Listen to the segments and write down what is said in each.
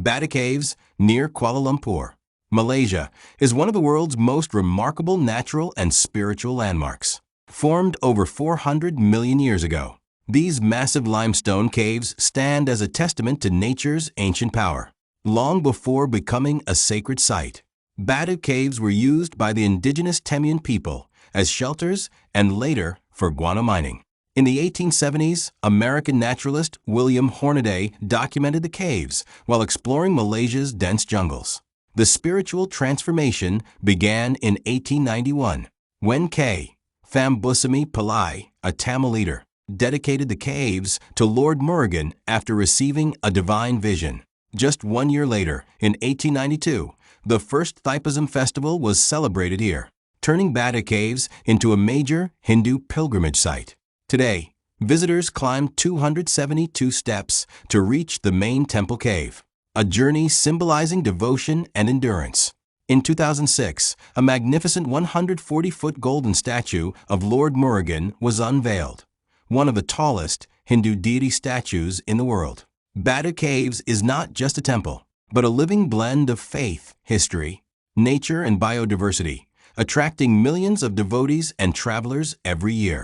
Bata Caves, near Kuala Lumpur, Malaysia, is one of the world's most remarkable natural and spiritual landmarks. Formed over 400 million years ago, these massive limestone caves stand as a testament to nature's ancient power. Long before becoming a sacred site, Bata Caves were used by the indigenous Temian people as shelters and later for guano mining. In the 1870s, American naturalist William Hornaday documented the caves while exploring Malaysia's dense jungles. The spiritual transformation began in 1891 when K. Thambusami Pillai, a Tamil leader, dedicated the caves to Lord Murugan after receiving a divine vision. Just 1 year later, in 1892, the first Thaipusam festival was celebrated here, turning Bata Caves into a major Hindu pilgrimage site. Today, visitors climb 272 steps to reach the main temple cave, a journey symbolizing devotion and endurance. In 2006, a magnificent 140-foot golden statue of Lord Murugan was unveiled, one of the tallest Hindu deity statues in the world. Bata Caves is not just a temple, but a living blend of faith, history, nature, and biodiversity, attracting millions of devotees and travelers every year.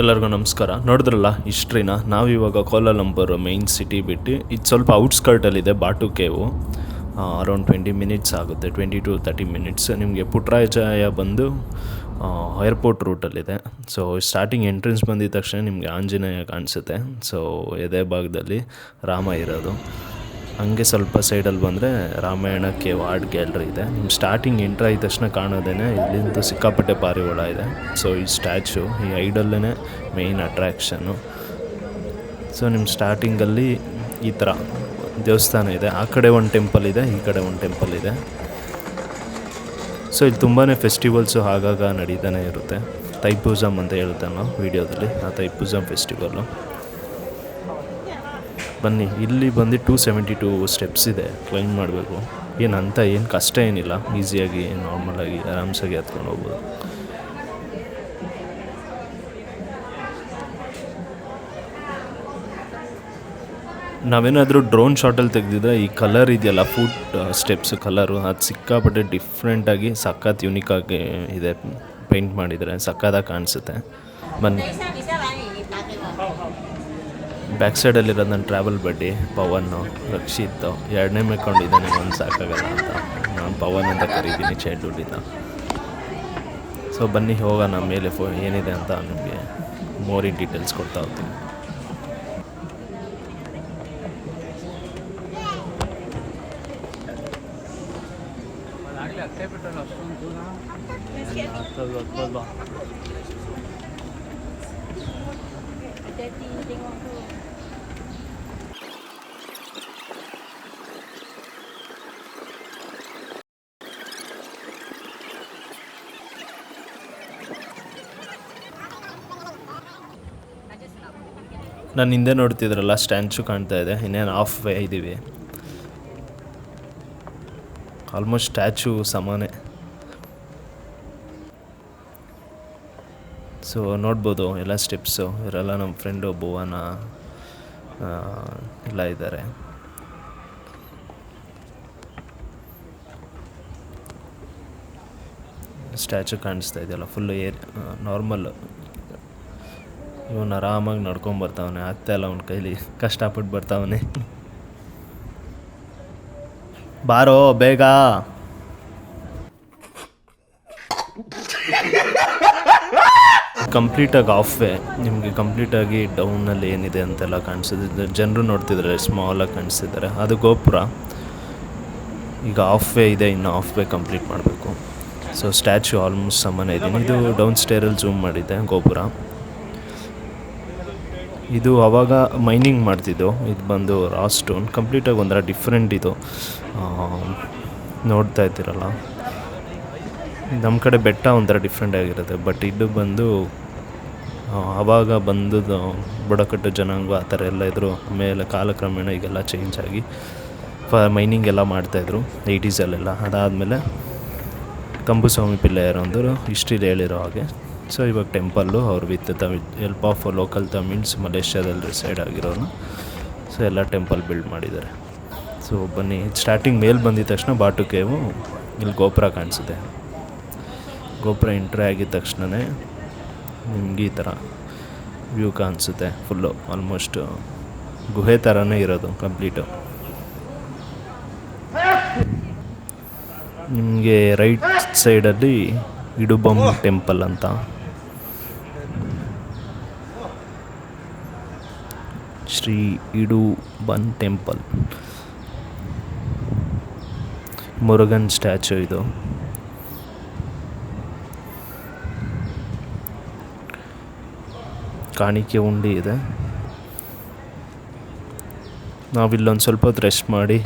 ಎಲ್ಲರಿಗೂ ನಮಸ್ಕಾರ. ನೋಡಿದ್ರಲ್ಲ ಹಿಸ್ಟ್ರಿನ. ನಾವಿವಾಗ ಕೋಲಾಲಂಪುರ್ main city ಬಿಟ್ಟು ಇದು ಸ್ವಲ್ಪ ಔಟ್ಸ್ಕರ್ಟಲ್ಲಿದೆ ಬಾಟು ಕೇವು. Around 20 minutes ಆಗುತ್ತೆ, 20 to 30 minutes. ನಿಮಗೆ ಪುಟ್ರಾಜಯ ಬಂದು ಏರ್ಪೋರ್ಟ್ ರೂಟಲ್ಲಿದೆ. ಸೊ ಸ್ಟಾರ್ಟಿಂಗ್ ಎಂಟ್ರೆನ್ಸ್ ಬಂದಿದ ತಕ್ಷಣ ನಿಮಗೆ ಆಂಜನೇಯ ಕಾಣಿಸುತ್ತೆ. ಸೊ ಎದೆ ಭಾಗದಲ್ಲಿ ರಾಮ ಇರೋದು. ಹಂಗೆ ಸ್ವಲ್ಪ ಸೈಡಲ್ಲಿ ಬಂದರೆ ರಾಮಾಯಣ ಕೇವ್ ಆರ್ಟ್ ಗ್ಯಾಲರಿ ಇದೆ. ನಿಮ್ಮ ಸ್ಟಾರ್ಟಿಂಗ್ ಎಂಟ್ರ್ ಆದ ತಕ್ಷಣ ಕಾಣೋದೇನೆ ಇಲ್ಲಿಂದ ಸಿಕ್ಕಾಪಟ್ಟೆ ಪಾರಿವಾಳ ಇದೆ. ಸೊ ಈ ಸ್ಟ್ಯಾಚು, ಈ ಐಡಲ್ಲೇ ಮೇಯ್ನ್ ಅಟ್ರ್ಯಾಕ್ಷನ್ನು. ಸೊ ನಿಮ್ಮ ಸ್ಟಾರ್ಟಿಂಗಲ್ಲಿ ಈ ಥರ ದೇವಸ್ಥಾನ ಇದೆ. ಆ ಕಡೆ ಒಂದು ಟೆಂಪಲ್ ಇದೆ, ಈ ಕಡೆ ಒಂದು ಟೆಂಪಲ್ ಇದೆ. ಸೊ ಇಲ್ಲಿ ತುಂಬಾ ಫೆಸ್ಟಿವಲ್ಸು ಆಗಾಗ ನಡೀತಾನೆ ಇರುತ್ತೆ. ತೈಪೂಸಮ್ ಅಂತ ಹೇಳ್ತಾನೆ ನಾವು ವೀಡಿಯೋದಲ್ಲಿ, ಆ ತೈಪೂಸಮ್ ಫೆಸ್ಟಿವಲ್ಲು. ಬನ್ನಿ, ಇಲ್ಲಿ ಬಂದು 272 ಸ್ಟೆಪ್ಸ್ ಇದೆ, ಕ್ಲೈಂಬ್ ಮಾಡಬೇಕು. ಏನು ಕಷ್ಟ ಏನಿಲ್ಲ, ಈಸಿಯಾಗಿ ನಾರ್ಮಲಾಗಿ ಆರಾಮ್ಸಾಗಿ ಹತ್ಕೊಂಡು ಹೋಗ್ಬೋದು. ನಾವೇನಾದರೂ ಡ್ರೋನ್ ಶಾಟಲ್ಲಿ ತೆಗೆದಿದ್ರೆ ಈ ಕಲರ್ ಇದೆಯಲ್ಲ, ಫುಟ್ ಸ್ಟೆಪ್ಸ್ ಕಲರು, ಅದು ಸಿಕ್ಕಾಪಟ್ಟೆ ಡಿಫ್ರೆಂಟಾಗಿ ಸಖತ್ ಯುನಿಕಾಗಿ ಇದೆ. ಪೇಂಟ್ ಮಾಡಿದರೆ ಸಖತ್ತಾಗಿ ಕಾಣಿಸುತ್ತೆ. ಬನ್ನಿ. ಬ್ಯಾಕ್ ಸೈಡಲ್ಲಿರೋದು ನನ್ನ ಟ್ರಾವೆಲ್ ಬಡ್ಡಿ ಪವನ್ನು, ರಕ್ಷಿತ್ ಎರಡನೇ ಮೇಕೊಂಡಿದ್ದಾನೆ, ಒಂದು ಸಾಕಾಗಲ್ಲ ಅಂತ ನಾನು ಪವನ್ ಅಂತ ಕರೀತೀನಿ ಚೈಲ್ಡ್ಹುಡ್ಡಿಂದ. ಸೊ ಬನ್ನಿ ಹೋಗೋಣ ಮೇಲೆ ಏನಿದೆ ಅಂತ ನಿಮಗೆ ಮೋರ್ ಇನ್ ಡೀಟೇಲ್ಸ್ ಕೊಡ್ತಾ ಹೋಗ್ತೀನಿ. ನಾನು ಹಿಂದೆ ನೋಡ್ತಿದ್ರಲ್ಲ ಸ್ಟ್ಯಾಚು ಕಾಣ್ತಾ ಇದೆ. ಇನ್ನೇನು ಹಾಫ್ ವೇ ಇದ್ದೀವಿ, ಆಲ್ಮೋಸ್ಟ್ ಸ್ಟ್ಯಾಚು ಸಮಾನೆ. ಸೊ ನೋಡ್ಬೋದು ಎಲ್ಲ ಸ್ಟೆಪ್ಸು. ಇವರೆಲ್ಲ ನಮ್ಮ ಫ್ರೆಂಡು ಭುವನ ಎಲ್ಲ ಇದ್ದಾರೆ. ಸ್ಟ್ಯಾಚು ಕಾಣಿಸ್ತಾ ಇದೆಯಲ್ಲ, ಫುಲ್ಲು ನಾರ್ಮಲ್. ಇವನು ಆರಾಮಾಗಿ ನಡ್ಕೊಂಬರ್ತಾವನೆ, ಆಗ್ತಾಯಿಲ್ಲ ಅವನ ಕೈಲಿ, ಕಷ್ಟಪಟ್ಟು ಬರ್ತಾವನೆ. ಬಾರೋ ಬೇಗ. ಕಂಪ್ಲೀಟಾಗಿ ಆಫ್ ವೇ, ನಿಮಗೆ ಕಂಪ್ಲೀಟಾಗಿ ಡೌನಲ್ಲಿ ಏನಿದೆ ಅಂತೆಲ್ಲ ಕಾಣಿಸಿದ್ರೆ ಜನರು ನೋಡ್ತಿದ್ದಾರೆ, ಸ್ಮಾಲಾಗಿ ಕಾಣಿಸ್ತಿದ್ದಾರೆ. ಅದು ಗೋಪುರ. ಈಗ ಆಫ್ ವೇ ಇದೆ, ಇನ್ನು ಆಫ್ ವೇ ಕಂಪ್ಲೀಟ್ ಮಾಡಬೇಕು. ಸೊ ಸ್ಟ್ಯಾಚು ಆಲ್ಮೋಸ್ಟ್ ಸಮಾನ ಇದೆ. ಇದು ಡೌನ್ ಸ್ಟೇರಲ್ಲಿ ಝೂಮ್ ಮಾಡಿದ್ದೆ ಗೋಪುರ. ಇದು ಆವಾಗ ಮೈನಿಂಗ್ ಮಾಡ್ತಿದ್ದು. ಇದು ಬಂದು ರಾ ಸ್ಟೋನ್, ಕಂಪ್ಲೀಟಾಗಿ ಒಂಥರ ಡಿಫ್ರೆಂಟ್. ಇದು ನೋಡ್ತಾ ಇದ್ದೀರಲ್ಲ, ನಮ್ಮ ಕಡೆ ಬೆಟ್ಟ ಒಂಥರ ಡಿಫ್ರೆಂಟ್ ಆಗಿರುತ್ತೆ. ಬಟ್ ಇದು ಬಂದು ಆವಾಗ ಬಂದದ್ದು ಬುಡಕಟ್ಟು ಜನಾಂಗ ಆ ಥರ ಎಲ್ಲ ಇದ್ದರು. ಆಮೇಲೆ ಕಾಲಕ್ರಮೇಣ ಈಗೆಲ್ಲ ಚೇಂಜ್ ಆಗಿ ಮೈನಿಂಗ್ ಎಲ್ಲ ಮಾಡ್ತಾಯಿದ್ರು 80sಲ್ಲೆಲ್ಲ. ಅದಾದಮೇಲೆ ಕಂಬುಸ್ವಾಮಿ ಪಿಳ್ಳಯ್ಯರು ಅಂದರು ಹಿಸ್ಟ್ರಿಲಿ ಹೇಳಿರೋ ಹಾಗೆ. ಸೊ ಇವಾಗ ಟೆಂಪಲ್ಲು ಅವ್ರು with help of local Tamils ಮಲೇಷ್ಯಾದಲ್ಲಿ ರಿಸೈಡ್ ಆಗಿರೋನು. ಸೊ ಎಲ್ಲ ಟೆಂಪಲ್ ಬಿಲ್ಡ್ ಮಾಡಿದ್ದಾರೆ. ಸೊ ಬನ್ನಿ, ಸ್ಟಾರ್ಟಿಂಗ್ ಮೇಲೆ ಬಂದಿದ ತಕ್ಷಣ ಬಾಟು ಕೇವು, ಇಲ್ಲಿ ಗೋಪುರ ಕಾಣಿಸುತ್ತೆ. ಗೋಪುರ ಎಂಟ್ರಿ ಆಗಿದ ತಕ್ಷಣವೇ ನಿಮಗೆ ಈ ಥರ ವ್ಯೂ ಕಾಣಿಸುತ್ತೆ. ಫುಲ್ಲು ಆಲ್ಮೋಸ್ಟ್ ಗುಹೆ ಥರನೇ ಇರೋದು ಕಂಪ್ಲೀಟು. ನಿಮಗೆ ರೈಟ್ ಸೈಡಲ್ಲಿ ಇಡುಬಂ ಟೆಂಪಲ್ ಅಂತ, ಶ್ರೀ ಇಡುಬನ್ ಟೆಂಪಲ್, ಮುರುಗನ್ ಸ್ಟ್ಯಾಚು ಇದು. ಕಾಣಿಕೆ ಉಂಡಿ ಇದೆ. ನಾವಿಲ್ಲೊಂದು ಸ್ವಲ್ಪ ಹೊತ್ತು ರೆಸ್ಟ್ ಮಾಡಿ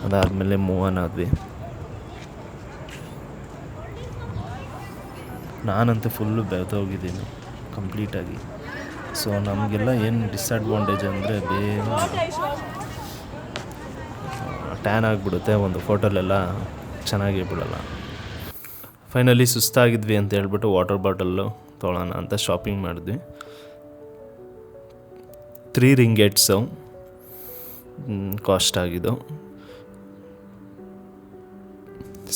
ಅದಾದಮೇಲೆ ಮೂವ್ ಆನ್ ಆದ್ವಿ. ನಾನಂತೂ ಫುಲ್ಲು ಬೆವ್ತೋಗಿದ್ದೀನಿ ಕಂಪ್ಲೀಟಾಗಿ. ಸೊ ನಮಗೆಲ್ಲ ಏನು ಡಿಸ್ಅಡ್ವಾಂಟೇಜ್ ಅಂದರೆ ಬೇಗ ಟ್ಯಾನ್ ಆಗಿಬಿಡುತ್ತೆ, ಒಂದು ಫೋಟೋಲೆಲ್ಲ ಚೆನ್ನಾಗೇ ಬಿಡೋಲ್ಲ. ಫೈನಲಿ ಸುಸ್ತಾಗಿದ್ವಿ ಅಂತ ಹೇಳ್ಬಿಟ್ಟು ವಾಟರ್ ಬಾಟಲ್ಲು ತೊಗೊಳ್ಳೋಣ ಅಂತ ಶಾಪಿಂಗ್ ಮಾಡಿದ್ವಿ. 3 ರಿಂಗೆಟ್ಸು ಕಾಸ್ಟ್ ಆಗಿದ್ದು.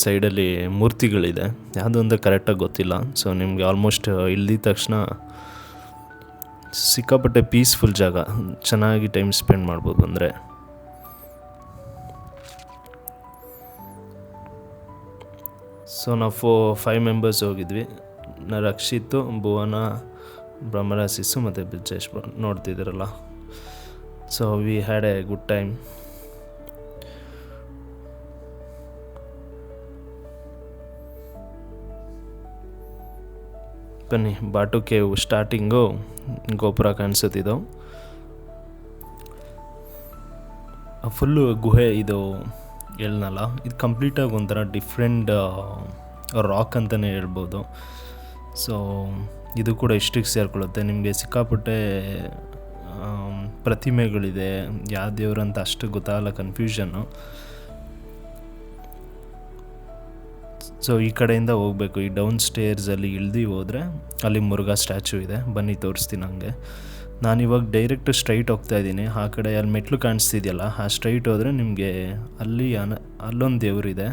ಸೈಡಲ್ಲಿ ಮೂರ್ತಿಗಳಿದೆ, ಯಾವುದೋ ಒಂದು ಕರೆಕ್ಟಾಗಿ ಗೊತ್ತಿಲ್ಲ. ಸೊ ನಿಮಗೆ ಆಲ್ಮೋಸ್ಟ್ ಇಳಿದ ತಕ್ಷಣ ಸಿಕ್ಕಾಪಟ್ಟೆ ಪೀಸ್ಫುಲ್ ಜಾಗ, ಚೆನ್ನಾಗಿ ಟೈಮ್ ಸ್ಪೆಂಡ್ ಮಾಡ್ಬೋದು. ಅಂದರೆ ಸೊ ನಾವು 5 ಮೆಂಬರ್ಸ್ ಹೋಗಿದ್ವಿ. ರಕ್ಷಿತ್, ಭುವನ, ಬ್ರಹ್ಮರಾಸಿಸು ಮತ್ತು ಬ್ರಿಜೇಶ್ ನೋಡ್ತಿದ್ದೀರಲ್ಲ. So we had a good time. ಬನ್ನಿ, ಬಾಟು ಕೇವ್ ಸ್ಟಾರ್ಟಿಂಗು ಗೋಪುರ ಕಾಣಿಸುತ್ತಿದ್ದು. ಫುಲ್ಲು ಗುಹೆ ಇದು ಹೇಳ್ನಲ್ಲ, ಇದು ಕಂಪ್ಲೀಟಾಗಿ ಒಂಥರ ಡಿಫ್ರೆಂಟ್ ರಾಕ್ ಅಂತಲೇ ಹೇಳ್ಬೋದು. ಸೊ ಇದು ಕೂಡ ಇಷ್ಟಕ್ಕೆ ಸೇರಿಕೊಳ್ಳುತ್ತೆ. ನಿಮಗೆ ಸಿಕ್ಕಾಪಟ್ಟೆ ಪ್ರತಿಮೆಗಳಿದೆ, ಯಾವ ದೇವ್ರಂತ ಅಷ್ಟು ಗೊತ್ತಾಗಲ್ಲ, ಕನ್ಫ್ಯೂಷನ್ನು. ಸೊ ಈ ಕಡೆಯಿಂದ ಹೋಗಬೇಕು, ಈ ಡೌನ್ ಸ್ಟೇರ್ಸಲ್ಲಿ ಇಳ್ದು ಹೋದರೆ ಅಲ್ಲಿ ಮುರುಘಾ ಸ್ಟ್ಯಾಚು ಇದೆ. ಬನ್ನಿ ತೋರಿಸ್ತೀನಿ ಹಂಗೆ. ನಾನಿವಾಗ ಡೈರೆಕ್ಟ್ ಸ್ಟ್ರೈಟ್ ಹೋಗ್ತಾಯಿದ್ದೀನಿ. ಆ ಕಡೆ ಅಲ್ಲಿ ಮೆಟ್ಲು ಕಾಣಿಸ್ತಿದೆಯಲ್ಲ, ಆ ಸ್ಟ್ರೈಟ್ ಹೋದರೆ ನಿಮಗೆ ಅಲ್ಲೊಂದು ದೇವರಿದೆ.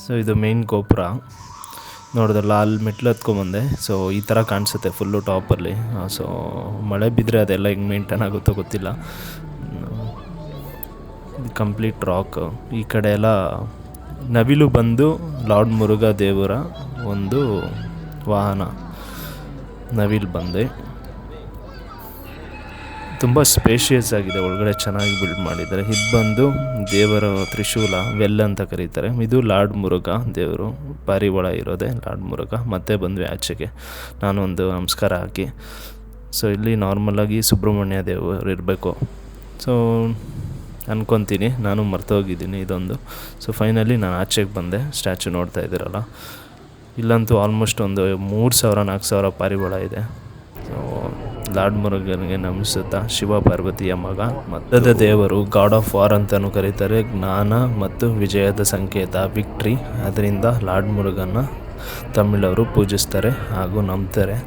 ಸೊ ಇದು ಮೇನ್ ಗೋಪುರ ನೋಡಿದ್ರಲ್ಲ, ಅಲ್ಲಿ ಮೆಟ್ಲು ಹತ್ಕೊಂಬಂದೆ. ಸೊ ಈ ಥರ ಕಾಣಿಸುತ್ತೆ ಫುಲ್ಲು ಟಾಪಲ್ಲಿ. ಸೊ ಮಳೆ ಬಿದ್ದರೆ ಅದೆಲ್ಲ ಹೆಂಗೆ ಮೇಂಟೈನ್ ಆಗುತ್ತೋ ಗೊತ್ತಿಲ್ಲ. Complete rock. ಈ ಕಡೆ ಎಲ್ಲ ನವಿಲು ಬಂದು ಲಾರ್ಡ್ ಮುರುಘಾ ದೇವರ ಒಂದು ವಾಹನ ನವಿಲು ಬಂದೆ. ತುಂಬ ಸ್ಪೇಷಿಯಸ್ ಆಗಿದೆ, ಒಳಗಡೆ ಚೆನ್ನಾಗಿ ಬಿಲ್ಡ್ ಮಾಡಿದ್ದಾರೆ. ಇದು ಬಂದು ದೇವರ ತ್ರಿಶೂಲ, ವೆಲ್ ಅಂತ ಕರೀತಾರೆ. ಇದು ಲಾರ್ಡ್ ಮುರುಘಾ ದೇವರು, ಪಾರಿವಾಳ ಇರೋದೆ ಲಾರ್ಡ್ ಮುರುಘಾ. ಮತ್ತೆ ಬಂದ್ವಿ ಆಚೆಗೆ, ನಾನು ಒಂದು ನಮಸ್ಕಾರ ಹಾಕಿ. ಸೊ ಇಲ್ಲಿ ನಾರ್ಮಲಾಗಿ ಸುಬ್ರಹ್ಮಣ್ಯ ದೇವರು ಇರಬೇಕು ಸೊ ಅನ್ಕೊತೀನಿ, ನಾನು ಮರ್ತೋಗಿದ್ದೀನಿ ಇದೊಂದು. ಸೊ ಫೈನಲಿ ನಾನು ಆಚೆಗೆ ಬಂದೆ. ಸ್ಟ್ಯಾಚು ನೋಡ್ತಾ ಇದ್ದೀರಲ್ಲ, ಇಲ್ಲಂತೂ ಆಲ್ಮೋಸ್ಟ್ ಒಂದು 3,000-4,000 ಪಾರಿವಾಳ ಇದೆ. ಸೊ ಲಾರ್ಡ್ ಮುರುಘನಿಗೆ ನಮಿಸುತ್ತಾ, ಶಿವ ಪಾರ್ವತಿಯ ಮಗ, ಮದ್ದದ ದೇವರು, ಗಾಡ್ ಆಫ್ ವಾರ್ ಅಂತಲೂ ಕರೀತಾರೆ, ಜ್ಞಾನ ಮತ್ತು ವಿಜಯದ ಸಂಕೇತ, ವಿಕ್ಟ್ರಿ. ಅದರಿಂದ ಲಾರ್ಡ್ ಮುರುಘನ್ನ ತಮಿಳವರು ಪೂಜಿಸ್ತಾರೆ ಹಾಗೂ ನಂಬ್ತಾರೆ.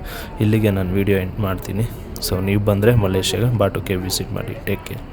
ಇಲ್ಲಿಗೆ ನಾನು ವಿಡಿಯೋ ಎಂಡ್ ಮಾಡ್ತೀನಿ. ಸೊ ನೀವು ಬಂದರೆ ಮಲೇಷ್ಯಾಗೆ ಬಾಟು ಕೇವ್ ವಿಸಿಟ್ ಮಾಡಿ. Take care.